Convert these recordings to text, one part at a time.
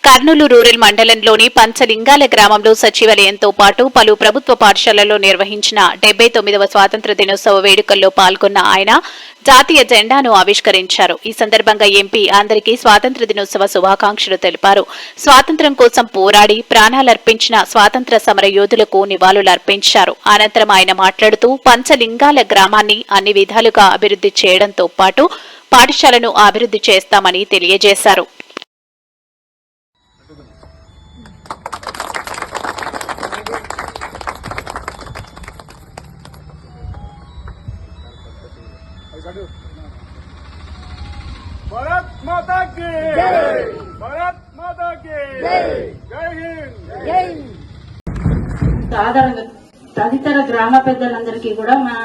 Kurnool rural మండలంలోని పంచలింగాల గ్రామంలో సచివాలయంతో పాటు పలు ప్రభుత్వ పాఠశాలల్లో నిర్వహించిన 79వ స్వాతంత్ర దినోత్సవ వేడుకల్లో పాల్గొన్న ఆయన జాతీయ జెండాను ఆవిష్కరించారు. ఈ సందర్భంగా ఎంపీ అందరికీ స్వాతంత్ర దినోత్సవ శుభాకాంక్షలు తెలిపారు. స్వాతంత్ర్యం కోసం పోరాడి ప్రాణాలర్పించిన స్వాతంత్ర సమర యోధులకు నివాళులర్పించారు. అనంతరం ఆయన మాట్లాడుతూ పంచలింగాల గ్రామాన్ని అన్ని విధాలుగా అభివృద్ధి చేయడంతో పాటు పాఠశాలను అభివృద్ధి చేస్తామని తెలియజేశారు. भारत माता की जय, भारत माता की जय, जय हिंद, जय हिंद। తదితర గ్రామ పెద్దలందరికీ కూడా మా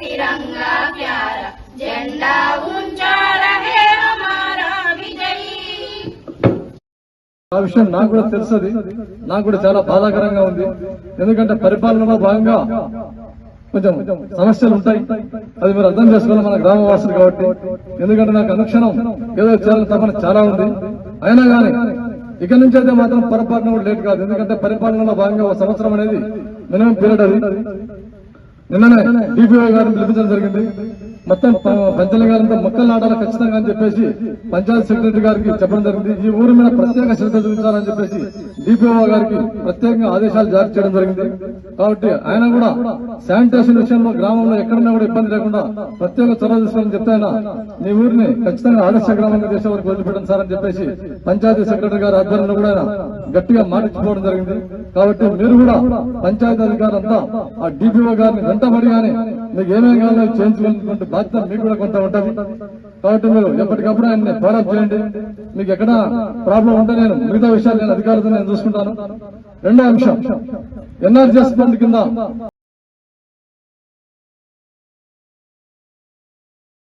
तिरंगा प्यारा झंडा ऊंचा रहे हमारा विजयी। ఆ విషయం నాకు కూడా తెలుసది. నాకు కూడా చాలా బాధాకరంగా ఉంది. ఎందుకంటే పరిపాలనలో భాగంగా కొంచెం సమస్యలు ఉంటాయి. అది మీరు అర్థం చేసుకోవాలి మన గ్రామవాసులు కాబట్టి. ఎందుకంటే నాకు అనుక్షణం ఏదో చేయాలని తపన చాలా ఉంది. అయినా కానీ ఇక నుంచి అయితే మాత్రం పొరపాటున కూడా లేట్ కాదు. ఎందుకంటే పరిపాలనలో భాగంగా ఒక సంవత్సరం అనేది మినిమం పీరియడ్ అది. నిన్ననే డిపిఓ గారిని పిలిపించడం జరిగింది. మొత్తం పంచలింగాలంతా మొక్కలు నాటాలి ఖచ్చితంగా అని చెప్పేసి పంచాయత్ సెక్రటరీ గారికి చెప్పడం జరిగింది. ఈ ఊరి మీద ప్రత్యేక శ్రద్ధ చూపించాలని చెప్పేసి డిపిఓ గారికి ప్రత్యేకంగా ఆదేశాలు జారీ చేయడం జరిగింది. కాబట్టి ఆయన కూడా శానిటేషన్ విషయంలో గ్రామంలో ఎక్కడన్నా కూడా ఇబ్బంది లేకుండా ప్రత్యేక చొరవ తీసుకోవాలని చెప్తే ఆయన మీ ఊరిని ఖచ్చితంగా ఆదర్శ గ్రామంగా చేసే వరకు వదిలిపెట్టండి సార్ అని చెప్పేసి పంచాయతీ సెక్రటరీ గారి ఆధ్వర్యంలో కూడా ఆయన గట్టిగా మాటించుకోవడం జరిగింది. కాబట్టి మీరు కూడా పంచాయతీ అధికారులంతా ఆ డిపిఓ గారిని వెంటబడి కానీ మీకు ఏమేమి కావాలో చేయించుకున్నటువంటి బాధ్యత మీకు కూడా కొంత ఉంటుంది. కాబట్టి మీరు ఎప్పటికప్పుడు ఆయన్ని ఫాలోఅప్ చేయండి. మీకు ఎక్కడ ప్రాబ్లం ఉంటే నేను మిగతా విషయాలు నేను అధికారులతో నేను చూసుకుంటాను. రెండో అంశం, ఎన్ఆర్జీఎస్ ఫండ్ కింద